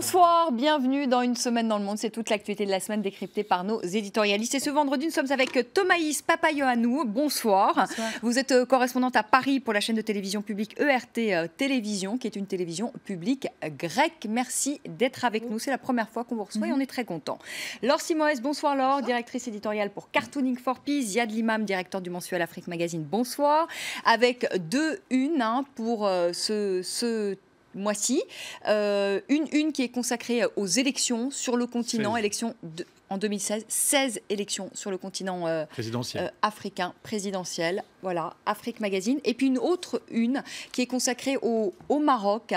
Bonsoir, bienvenue dans Une semaine dans le monde. C'est toute l'actualité de la semaine décryptée par nos éditorialistes. Et ce vendredi, nous sommes avec Thomaïs Papayoannou. Bonsoir. Bonsoir. Vous êtes correspondante à Paris pour la chaîne de télévision publique ERT Télévision, qui est une télévision publique grecque. Merci d'être avec nous. C'est la première fois qu'on vous reçoit et on est très contents. Laure Simoès, bonsoir Laure, directrice éditoriale pour Cartooning for Peace. Ziad Limam, directeur du mensuel Afrique Magazine. Bonsoir. Avec deux unes pour ce mois-ci. Une qui est consacrée aux élections sur le continent, en 2016, 16 élections sur le continent africain présidentiel. Voilà, Afrique Magazine. Et puis une autre qui est consacrée au Maroc.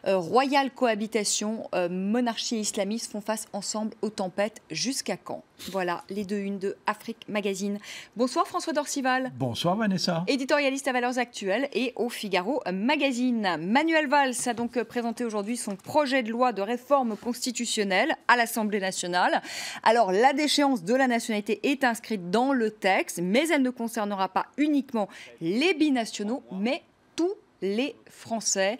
Royale cohabitation, monarchie et islamisme font face ensemble aux tempêtes. Jusqu'à quand? Voilà, les deux unes de Afrique Magazine. Bonsoir François Dorcival. Bonsoir Vanessa. Éditorialiste à Valeurs Actuelles et au Figaro Magazine. Manuel Valls a donc présenté aujourd'hui son projet de loi de réforme constitutionnelle à l'Assemblée nationale. Alors, la déchéance de la nationalité est inscrite dans le texte, mais elle ne concernera pas uniquement les binationaux, mais tous les Français.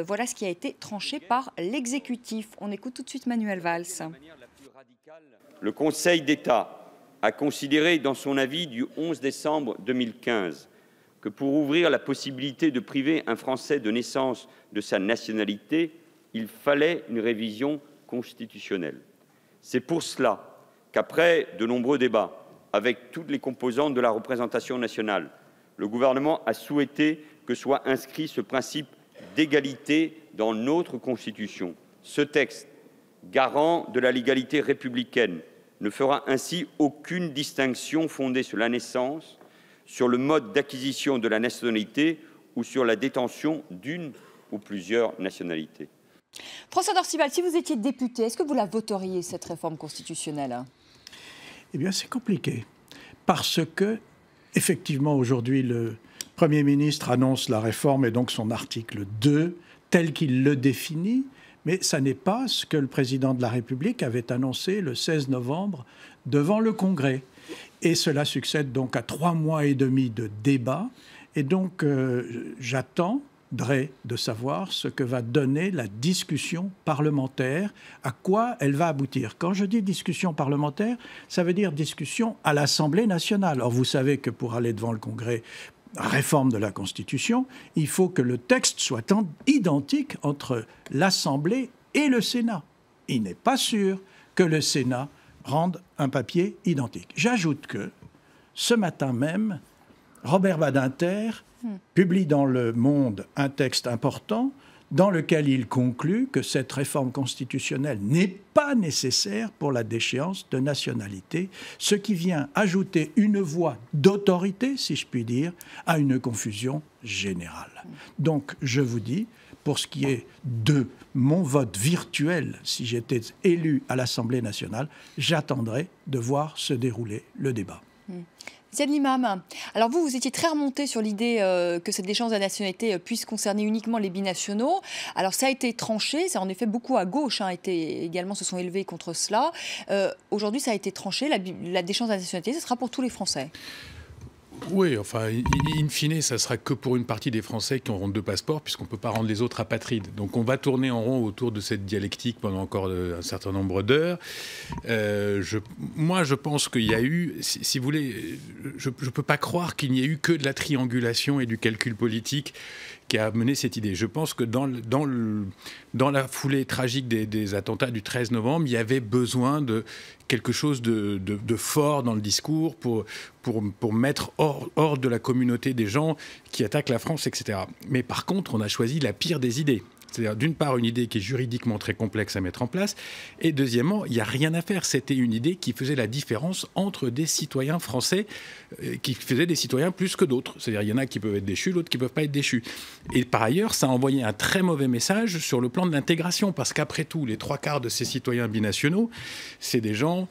Voilà ce qui a été tranché par l'exécutif. On écoute tout de suite Manuel Valls. Le Conseil d'État a considéré dans son avis du 11 décembre 2015 que pour ouvrir la possibilité de priver un Français de naissance de sa nationalité, il fallait une révision constitutionnelle. C'est pour cela qu'après de nombreux débats avec toutes les composantes de la représentation nationale, le gouvernement a souhaité que soit inscrit ce principe d'égalité dans notre Constitution. Ce texte, garant de la légalité républicaine, ne fera ainsi aucune distinction fondée sur la naissance, sur le mode d'acquisition de la nationalité ou sur la détention d'une ou plusieurs nationalités. François Dorcival, si vous étiez député, est-ce que vous la voteriez, cette réforme constitutionnelle ? Eh bien, c'est compliqué. Parce que, effectivement, aujourd'hui, le Premier ministre annonce la réforme et donc son article 2, tel qu'il le définit, mais ça n'est pas ce que le président de la République avait annoncé le 16 novembre devant le Congrès. Et cela succède donc à 3 mois et demi de débat. Et donc, j'attendrai de savoir ce que va donner la discussion parlementaire, à quoi elle va aboutir. Quand je dis discussion parlementaire, ça veut dire discussion à l'Assemblée nationale. Or, vous savez que pour aller devant le Congrès, réforme de la Constitution, il faut que le texte soit identique entre l'Assemblée et le Sénat. Il n'est pas sûr que le Sénat rende un papier identique. J'ajoute que, ce matin même, Robert Badinter publie dans Le Monde un texte important dans lequel il conclut que cette réforme constitutionnelle n'est pas nécessaire pour la déchéance de nationalité, ce qui vient ajouter une voix d'autorité, si je puis dire, à une confusion générale. Donc, je vous dis, pour ce qui est de mon vote virtuel, si j'étais élu à l'Assemblée nationale, j'attendrai de voir se dérouler le débat. Ziad Limam, alors vous étiez très remonté sur l'idée que cette déchéance de la nationalité puisse concerner uniquement les binationaux. Alors ça a été tranché, ça en effet beaucoup à gauche également se sont élevés contre cela. Aujourd'hui ça a été tranché, la déchéance de la nationalité, ce sera pour tous les Français. Oui, enfin, in fine, ça sera que pour une partie des Français qui auront 2 passeports, puisqu'on ne peut pas rendre les autres apatrides. Donc on va tourner en rond autour de cette dialectique pendant encore un certain nombre d'heures. Moi, je pense qu'il y a eu, si vous voulez, je ne peux pas croire qu'il n'y ait eu que de la triangulation et du calcul politique qui a mené cette idée. Je pense que dans la foulée tragique des attentats du 13 novembre, il y avait besoin de quelque chose de fort dans le discours pour mettre hors de la communauté des gens qui attaquent la France, etc. Mais par contre, on a choisi la pire des idées. C'est-à-dire, d'une part, une idée qui est juridiquement très complexe à mettre en place, et deuxièmement, il n'y a rien à faire. C'était une idée qui faisait la différence entre des citoyens français, qui faisaient des citoyens plus que d'autres. C'est-à-dire, il y en a qui peuvent être déchus, d'autres qui ne peuvent pas être déchus. Et par ailleurs, ça a envoyé un très mauvais message sur le plan de l'intégration, parce qu'après tout, les 3/4 de ces citoyens binationaux, c'est des gens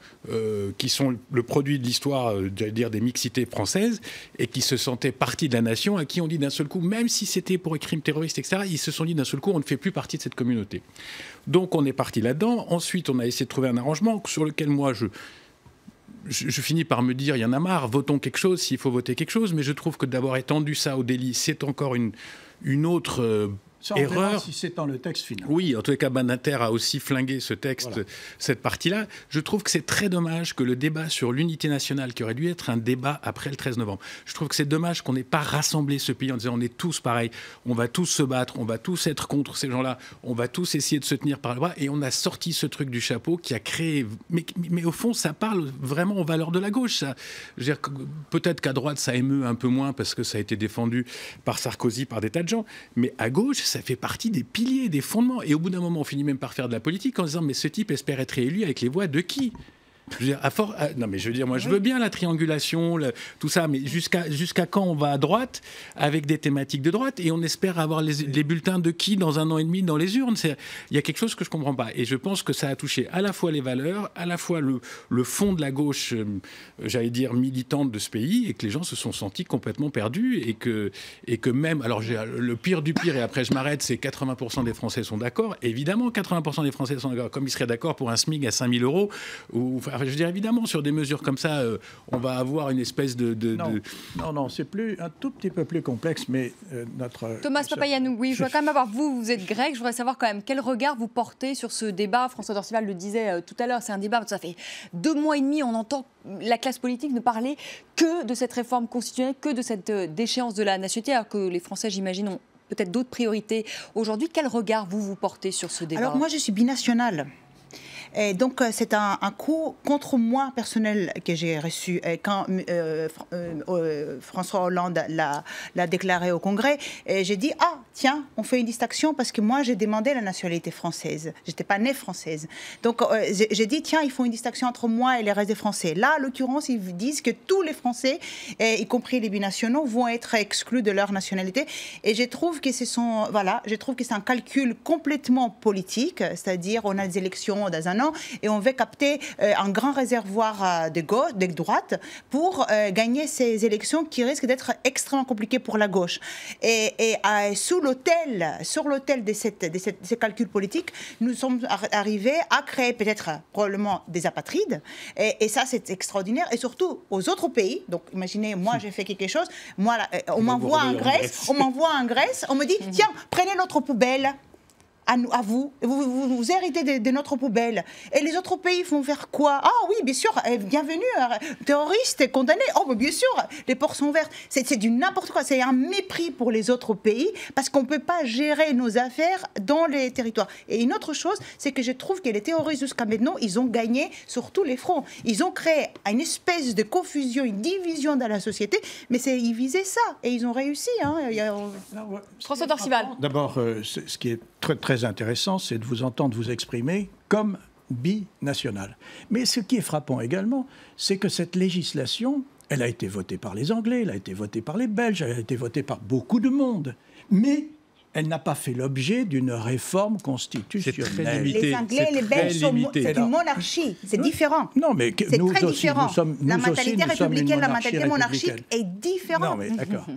qui sont le produit de l'histoire, j'allais dire, des mixités françaises, et qui se sentaient partie de la nation, à qui on dit d'un seul coup, même si c'était pour les crimes terroristes, etc., ils se sont dit d'un seul coup, on ne fait plus partie de cette communauté. Donc on est parti là-dedans. Ensuite, on a essayé de trouver un arrangement sur lequel moi, je finis par me dire, il y en a marre, votons quelque chose s'il faut voter quelque chose, mais je trouve que d'avoir étendu ça au délit, c'est encore une autre erreur. Si c'est dans le texte final. Oui, en tous les cas, Badinter a aussi flingué ce texte, voilà. Cette partie-là. Je trouve que c'est très dommage que le débat sur l'unité nationale, qui aurait dû être un débat après le 13 novembre, je trouve que c'est dommage qu'on n'ait pas rassemblé ce pays en disant on est tous pareils, on va tous se battre, on va tous être contre ces gens-là, on va tous essayer de se tenir par le bras, et on a sorti ce truc du chapeau qui a créé... Mais au fond, ça parle vraiment aux valeurs de la gauche. Ça. Je veux dire, peut-être qu'à droite, ça émeut un peu moins parce que ça a été défendu par Sarkozy, par des tas de gens, mais à gauche, ça fait partie des piliers, des fondements. Et au bout d'un moment, on finit même par faire de la politique en disant mais ce type espère être réélu avec les voix de qui ? Je veux dire, non mais je veux dire, moi je veux bien la triangulation, tout ça, mais jusqu'à quand on va à droite avec des thématiques de droite et on espère avoir les bulletins de qui dans 1 an et demi dans les urnes. Il y a quelque chose que je comprends pas et je pense que ça a touché à la fois les valeurs, à la fois le fond de la gauche, j'allais dire militante de ce pays, et que les gens se sont sentis complètement perdus et que même, alors j'ai le pire du pire et après je m'arrête, c'est 80% des Français sont d'accord. Évidemment, 80% des Français sont d'accord, comme ils seraient d'accord pour un SMIC à 5 000 € ou je veux dire, évidemment, sur des mesures comme ça, on va avoir une espèce de... Non, c'est un tout petit peu plus complexe, mais notre... Thomas Papayannou, oui, je voudrais quand même avoir, vous êtes grec, je voudrais savoir quand même quel regard vous portez sur ce débat. François Dorcival le disait tout à l'heure, c'est un débat, ça fait 2 mois et demi, on entend la classe politique ne parler que de cette réforme constitutionnelle, que de cette déchéance de la nationalité, alors que les Français, j'imagine, ont peut-être d'autres priorités. Aujourd'hui, quel regard vous portez sur ce débat ? Alors moi, je suis binationale. Et donc, c'est un coup contre moi personnel que j'ai reçu quand François Hollande l'a déclaré au Congrès. Et j'ai dit, ah, tiens, on fait une distinction parce que moi, j'ai demandé la nationalité française. Je n'étais pas née française. Donc, j'ai dit, tiens, ils font une distinction entre moi et les restes des Français. Là, en l'occurrence, ils disent que tous les Français, y compris les binationaux, vont être exclus de leur nationalité. Et je trouve que c'est un calcul complètement politique, c'est-à-dire on a des élections dans un an, et on veut capter un grand réservoir de droite pour gagner ces élections qui risquent d'être extrêmement compliquées pour la gauche. Et sur l'autel de ces calculs politiques, nous sommes arrivés à créer peut-être probablement des apatrides. Et ça, c'est extraordinaire. Et surtout aux autres pays. Donc, imaginez, moi, j'ai fait quelque chose. Moi, on m'envoie en Grèce. On me dit, tiens, prenez notre poubelle. À vous, vous héritez de notre poubelle. Et les autres pays vont faire quoi ? Ah oui, bien sûr, bienvenue, terroristes condamnés. Oh, mais bien sûr, les portes sont ouvertes. C'est du n'importe quoi, c'est un mépris pour les autres pays parce qu'on ne peut pas gérer nos affaires dans les territoires. Et une autre chose, c'est que je trouve que les terroristes jusqu'à maintenant, ils ont gagné sur tous les fronts. Ils ont créé une espèce de confusion, une division dans la société, mais ils visaient ça et ils ont réussi. François Dorcival. D'abord, ce qui est très intéressant, c'est de vous entendre vous exprimer comme binational. Mais ce qui est frappant également, c'est que cette législation, elle a été votée par les Anglais, elle a été votée par les Belges, elle a été votée par beaucoup de monde. Mais elle n'a pas fait l'objet d'une réforme constitutionnelle. C'est très limité. Les Anglais et les Belges c'est une monarchie, c'est différent. Non, mais nous très aussi, différent. La mentalité républicaine, la mentalité monarchique républicaine est différente. Non, mais d'accord.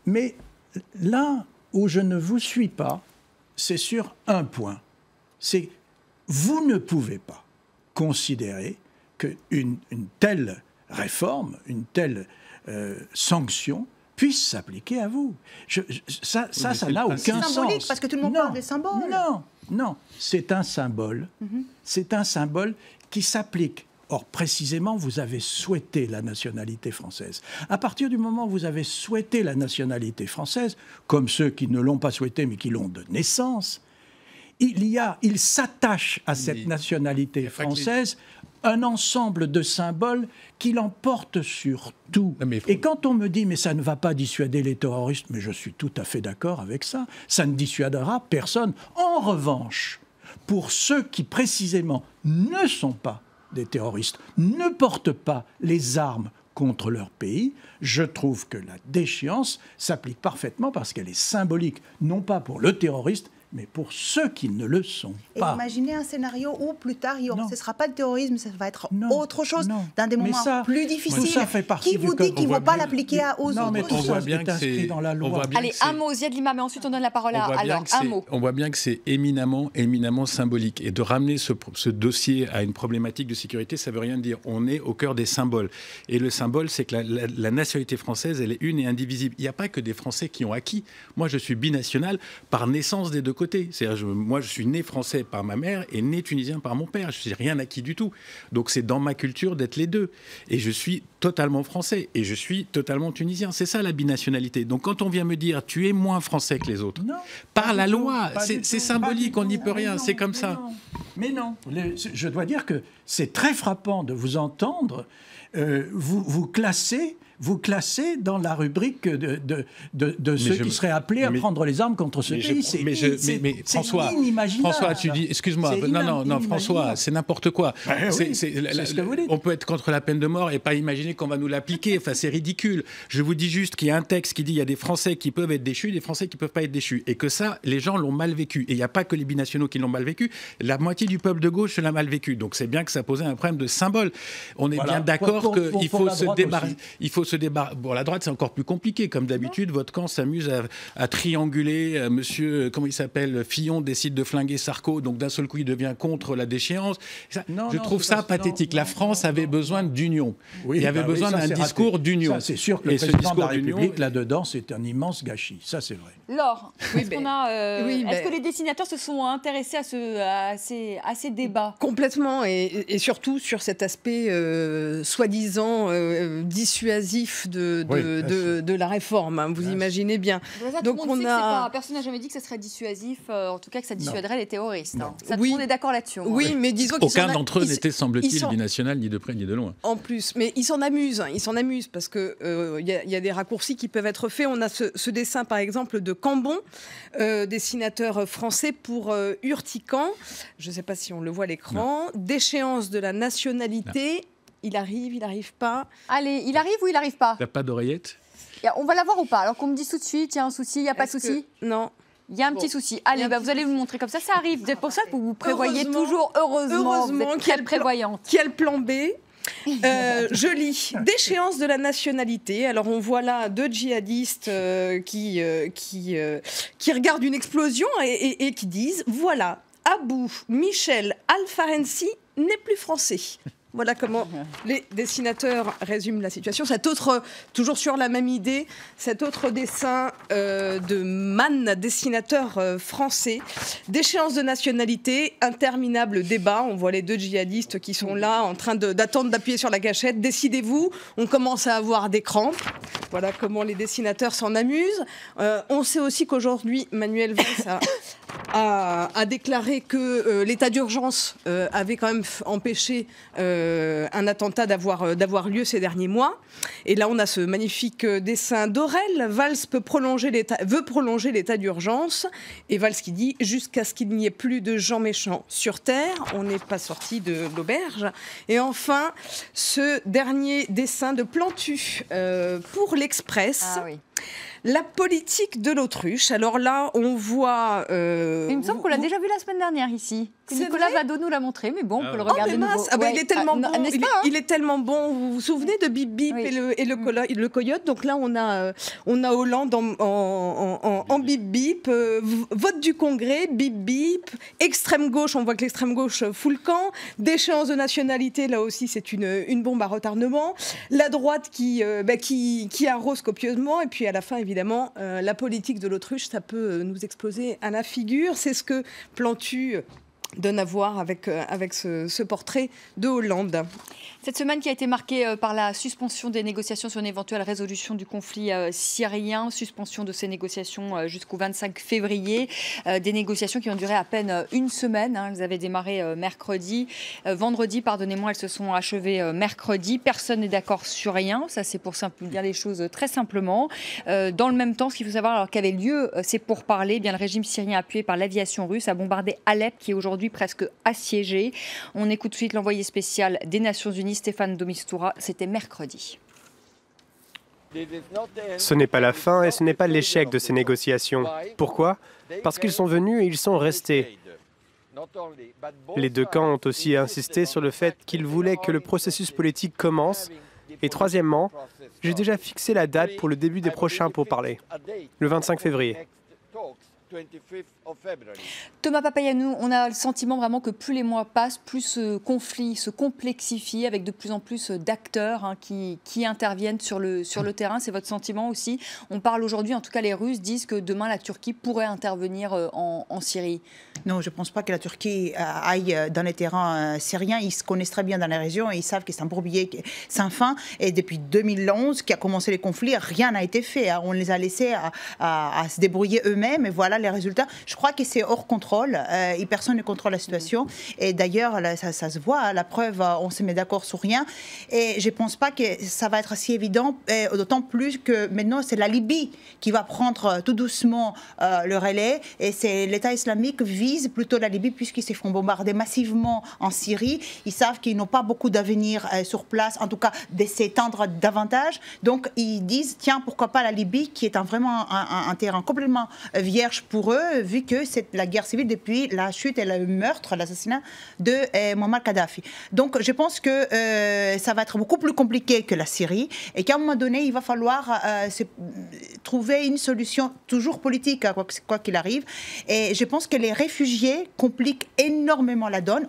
Mais là où je ne vous suis pas, c'est sur un point. C'est vous ne pouvez pas considérer qu'une telle réforme, une telle sanction puisse s'appliquer à vous. Ça n'a aucun sens. C'est symbolique, parce que tout le monde parle des symboles. Non, c'est un symbole. C'est un symbole qui s'applique. Or, précisément, vous avez souhaité la nationalité française. À partir du moment où vous avez souhaité la nationalité française, comme ceux qui ne l'ont pas souhaité mais qui l'ont de naissance, il s'attache à cette nationalité française un ensemble de symboles qui l'emportent sur tout. Et quand on me dit « mais ça ne va pas dissuader les terroristes », mais je suis tout à fait d'accord avec ça, ça ne dissuadera personne. En revanche, pour ceux qui précisément ne sont pas des terroristes, ne portent pas les armes contre leur pays, je trouve que la déchéance s'applique parfaitement parce qu'elle est symbolique, non pas pour le terroriste, mais pour ceux qui ne le sont pas. Et imaginez un scénario où plus tard, ce ne sera pas le terrorisme, ça va être autre chose, non. dans des moments plus difficiles. Ça fait partie qui vous dit qu'il ne faut pas l'appliquer aux autres? Non, mais tout ça est inscrit dans la loi. Allez, un mot, Ziad Lima, mais ensuite on donne la parole à... Alors, un mot. On voit bien que c'est éminemment symbolique. Et de ramener ce dossier à une problématique de sécurité, ça ne veut rien dire. On est au cœur des symboles. Et le symbole, c'est que la nationalité française, elle est une et indivisible. Il n'y a pas que des Français qui ont acquis. Moi, je suis binational par naissance des deux côtés. C'est-à-dire, moi, je suis né français par ma mère et né tunisien par mon père. Je n'ai rien acquis du tout. Donc, c'est dans ma culture d'être les deux. Et je suis totalement français et je suis totalement tunisien. C'est ça, la binationalité. Donc, quand on vient me dire, tu es moins français que les autres, non, par la loi, c'est symbolique, on n'y peut rien, c'est comme ça. Mais non, je dois dire que c'est très frappant de vous entendre vous classer dans la rubrique de ceux qui seraient appelés à prendre les armes contre ce pays. Mais François, tu dis, excuse-moi, non, François, c'est n'importe quoi. C'est ce que vous dites. On peut être contre la peine de mort et pas imaginer qu'on va nous l'appliquer. Enfin, c'est ridicule. Je vous dis juste qu'il y a un texte qui dit qu'il y a des Français qui peuvent être déchus, des Français qui ne peuvent pas être déchus. Et que ça, les gens l'ont mal vécu. Et il n'y a pas que les binationaux qui l'ont mal vécu. La moitié du peuple de gauche l'a mal vécu. Donc c'est bien que ça posait un problème de symbole. On est bien d'accord qu'il faut se débarrasser. Bon, la droite, c'est encore plus compliqué. Comme d'habitude, votre camp s'amuse à trianguler. Monsieur, comment il s'appelle, Fillon décide de flinguer Sarko. Donc d'un seul coup, il devient contre la déchéance. Je trouve ça pathétique. La France avait besoin d'union. Oui, il avait besoin d'un discours d'union. C'est sûr que le président de la République, là-dedans, c'est un immense gâchis. Ça, c'est vrai. Laure, est-ce que les dessinateurs se sont intéressés à ces débats? Complètement, et surtout sur cet aspect soi-disant dissuasif de la réforme, hein, vous imaginez bien. Donc personne n'a jamais dit que ça serait dissuasif, en tout cas que ça dissuaderait les terroristes. Hein. Tout le monde est d'accord là-dessus. Oui, mais disons aucun d'entre eux n'était, semble-t-il, binational, ni de près ni de loin. En plus, mais ils s'en amusent parce que y a des raccourcis qui peuvent être faits. On a ce dessin, par exemple, de Cambon, dessinateur français pour Urtican. Je ne sais pas si on le voit à l'écran. Déchéance de la nationalité. Non. Il arrive pas. Allez, il arrive ou il arrive pas? Il n'y a pas d'oreillette? On va l'avoir ou pas? Alors qu'on me dise tout de suite, il y a un souci, il n'y a pas de souci? Non. Il y a un petit souci. Allez, vous allez nous montrer comme ça arrive. C'est pour ça que vous prévoyez toujours, heureusement quelle prévoyante. Quel plan B? Je lis déchéance de la nationalité. Alors on voit là deux djihadistes qui regardent une explosion et qui disent voilà, Abou Michel Al-Farensi n'est plus français. Voilà comment les dessinateurs résument la situation. Cet autre, toujours sur la même idée, cet autre dessin de Mann, dessinateur français, déchéance de nationalité, interminable débat. On voit les deux djihadistes qui sont là en train d'attendre d'appuyer sur la gâchette. Décidez-vous, on commence à avoir des crampes. Voilà comment les dessinateurs s'en amusent. On sait aussi qu'aujourd'hui, Manuel Valls a déclaré que l'état d'urgence avait quand même empêché un attentat d'avoir lieu ces derniers mois. Et là, on a ce magnifique dessin d'Aurel. Valls veut prolonger l'état d'urgence. Et Valls qui dit « Jusqu'à ce qu'il n'y ait plus de gens méchants sur Terre ». On n'est pas sorti de l'auberge. Et enfin, ce dernier dessin de Plantu pour l'Express. Ah oui. La politique de l'autruche. Alors là, on voit... Il me semble qu'on l'a déjà vu la semaine dernière ici. Nicolas Vado nous l'a montré, mais bon, on peut le regarder de nouveau. Ah bah, il est tellement bon. Il est tellement bon. Vous vous souvenez de Bip Bip et le coyote? Donc là, on a Hollande en Bip Bip. Vote du Congrès, Bip Bip. Extrême gauche, on voit que l'extrême gauche fout le camp. Déchéance de nationalité, là aussi, c'est une bombe à retardement. La droite qui arrose copieusement. Et puis à la fin, évidemment, la politique de l'autruche, ça peut nous exploser à la figure. C'est ce que Plantu donne à voir avec ce portrait de Hollande. Cette semaine qui a été marquée par la suspension des négociations sur une éventuelle résolution du conflit syrien, suspension de ces négociations jusqu'au 25 février, des négociations qui ont duré à peine une semaine. Elles avaient démarré vendredi, elles se sont achevées mercredi. Personne n'est d'accord sur rien, ça c'est pour dire les choses très simplement. Dans le même temps, ce qu'il faut savoir, alors qu'avaient lieu ces pourparlers, le régime syrien appuyé par l'aviation russe a bombardé Alep, qui est aujourd'hui presque assiégé. On écoute tout de suite l'envoyé spécial des Nations Unies, Stéphane de Mistura. C'était mercredi. Ce n'est pas la fin et ce n'est pas l'échec de ces négociations. Pourquoi? Parce qu'ils sont venus et ils sont restés. Les deux camps ont aussi insisté sur le fait qu'ils voulaient que le processus politique commence. Et troisièmement, j'ai déjà fixé la date pour le début des prochains pourparlers, le 25 février. Thomas Papaioannou, on a le sentiment vraiment que plus les mois passent, plus ce conflit se complexifie avec de plus en plus d'acteurs qui interviennent sur le terrain. C'est votre sentiment aussi? On parle aujourd'hui, en tout cas les Russes disent que demain la Turquie pourrait intervenir en Syrie. Non, je ne pense pas que la Turquie aille dans les terrains syriens. Ils se connaissent très bien dans la région et ils savent que c'est un bourbier sans fin. Et depuis 2011, qui a commencé les conflits, rien n'a été fait. On les a laissés à se débrouiller eux-mêmes et voilà les résultats. Je crois que c'est hors contrôle et personne ne contrôle la situation. Et d'ailleurs, ça se voit, la preuve, on se met d'accord sur rien. Et je ne pense pas que ça va être si évident, d'autant plus que maintenant, c'est la Libye qui va prendre tout doucement le relais. Et c'est l'État islamique vise plutôt la Libye puisqu'ils se font bombarder massivement en Syrie. Ils savent qu'ils n'ont pas beaucoup d'avenir sur place, en tout cas de s'étendre davantage. Donc, ils disent, tiens, pourquoi pas la Libye qui est vraiment un terrain complètement vierge pour eux, vu que c'est la guerre civile depuis la chute et le meurtre, l'assassinat de Muammar Kadhafi. Donc je pense que ça va être beaucoup plus compliqué que la Syrie et qu'à un moment donné, il va falloir trouver une solution toujours politique, quoi qu'il arrive. Et je pense que les réfugiés compliquent énormément la donne,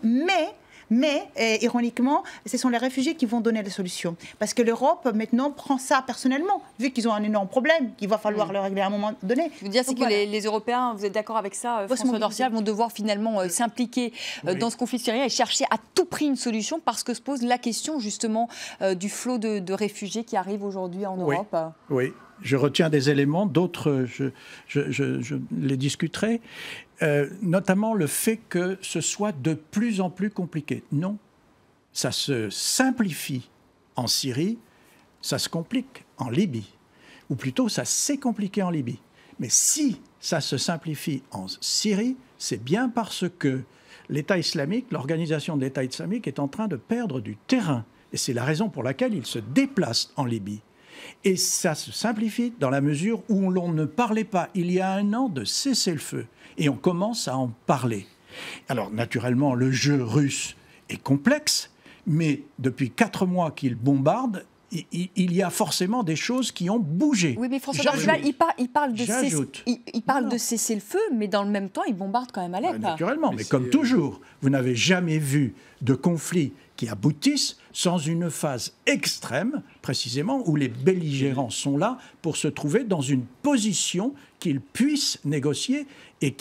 mais ironiquement, ce sont les réfugiés qui vont donner la solution. Parce que l'Europe, maintenant, prend ça personnellement, vu qu'ils ont un énorme problème qu'il va falloir le régler à un moment donné. Je veux dire, c'est que les Européens, vous êtes d'accord avec ça, François Dorcial, vont devoir finalement s'impliquer dans ce conflit syrien et chercher à tout prix une solution parce que se pose la question, justement, du flot de réfugiés qui arrivent aujourd'hui en Europe. Oui. Je retiens des éléments, d'autres, je les discuterai. Notamment le fait que ce soit de plus en plus compliqué. Non, ça se simplifie en Syrie, ça se complique en Libye. Ou plutôt, ça s'est compliqué en Libye. Mais si ça se simplifie en Syrie, c'est bien parce que l'État islamique, l'organisation de l'État islamique est en train de perdre du terrain. Et c'est la raison pour laquelle il se déplace en Libye. Et ça se simplifie dans la mesure où l'on ne parlait pas il y a un an de cessez-le-feu. Et on commence à en parler. Alors naturellement, le jeu russe est complexe, mais depuis 4 mois qu'il bombarde, il y a forcément des choses qui ont bougé. Oui, mais François Dorcial, il parle de cessez-le-feu, mais dans le même temps, il bombarde quand même Alep. Naturellement, mais comme toujours, vous n'avez jamais vu de conflit qui aboutissent sans une phase extrême, précisément, où les belligérants sont là pour se trouver dans une position qu'ils puissent négocier et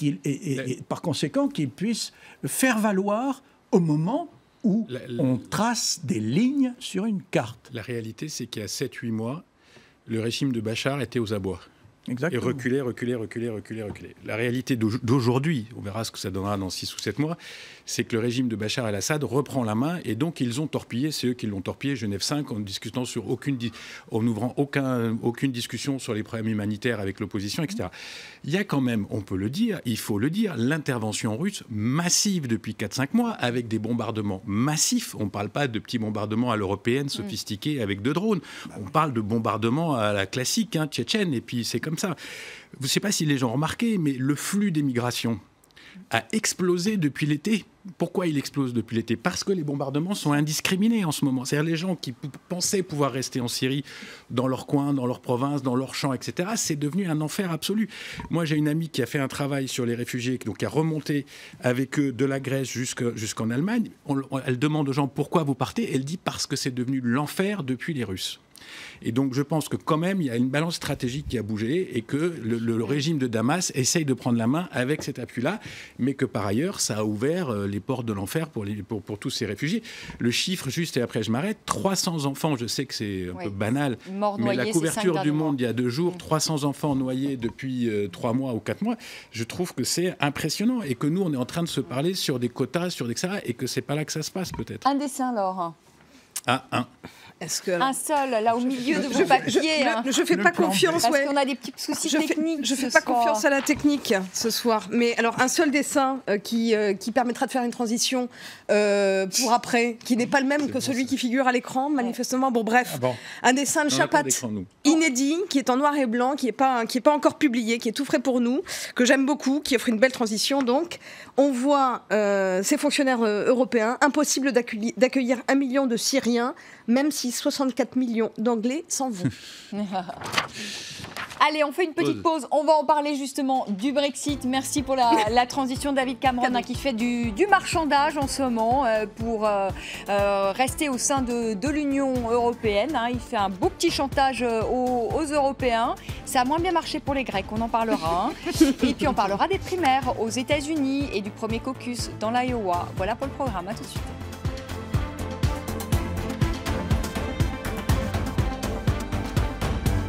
par conséquent qu'ils puissent faire valoir au moment où on trace des lignes sur une carte. La réalité, c'est qu'il y a 7-8 mois, le régime de Bachar était aux abois. Exactement. Et reculait. La réalité d'aujourd'hui, on verra ce que ça donnera dans 6 ou 7 mois, c'est que le régime de Bachar el-Assad reprend la main et donc ils ont torpillé, c'est eux qui l'ont torpillé, Genève 5, en discutant sur en n'ouvrant aucune discussion sur les problèmes humanitaires avec l'opposition, etc. Il y a quand même, on peut le dire, il faut le dire, l'intervention russe massive depuis 4-5 mois avec des bombardements massifs. On ne parle pas de petits bombardements à l'européenne sophistiqués avec 2 drones. On parle de bombardements à la classique, tchétchène, et puis c'est comme ça. Je ne sais pas si les gens ont remarqué, mais le flux des migrations a explosé depuis l'été. Pourquoi il explose depuis l'été? Parce que les bombardements sont indiscriminés en ce moment. C'est-à-dire les gens qui pensaient pouvoir rester en Syrie, dans leur coin, dans leur province, dans leur champ, etc., c'est devenu un enfer absolu. Moi, j'ai une amie qui a fait un travail sur les réfugiés, donc qui a remonté avec eux de la Grèce jusqu'en Allemagne. Elle demande aux gens pourquoi vous partez. Elle dit parce que c'est devenu l'enfer depuis les Russes. Et donc je pense que quand même il y a une balance stratégique qui a bougé et que le régime de Damas essaye de prendre la main avec cet appui-là, mais que par ailleurs ça a ouvert les portes de l'enfer pour tous ces réfugiés. Le chiffre, juste et après je m'arrête, 300 enfants, je sais que c'est un peu banal, mais la couverture du Monde il y a 2 jours, 300 enfants noyés depuis 3 mois ou 4 mois, je trouve que c'est impressionnant et que nous on est en train de se parler sur des quotas, sur des etc. et que c'est pas là que ça se passe peut-être. Un dessin, Laure. Ah, un. Un seul, là au milieu de vos papiers. Je fais pas confiance. Parce qu'on a des petits soucis techniques. Je fais pas confiance à la technique ce soir. Mais alors, un seul dessin qui permettra de faire une transition pour après, qui n'est pas le même que celui qui figure à l'écran, manifestement. Bon, bref, un dessin de Chapat inédit, qui est en noir et blanc, qui est pas encore publié, qui est tout frais pour nous, que j'aime beaucoup, qui offre une belle transition. Donc, on voit ces fonctionnaires européens, impossible d'accueillir 1 million de Syriens, même si 64 millions d'Anglais s'en vont. Allez, on fait une petite pause. On va en parler justement du Brexit. Merci pour la transition, David Cameron, qui fait du marchandage en ce moment pour rester au sein de l'Union européenne. Il fait un beau petit chantage aux Européens. Ça a moins bien marché pour les Grecs, on en parlera. Et puis on parlera des primaires aux États-Unis et du premier caucus dans l'Iowa. Voilà pour le programme. À tout de suite.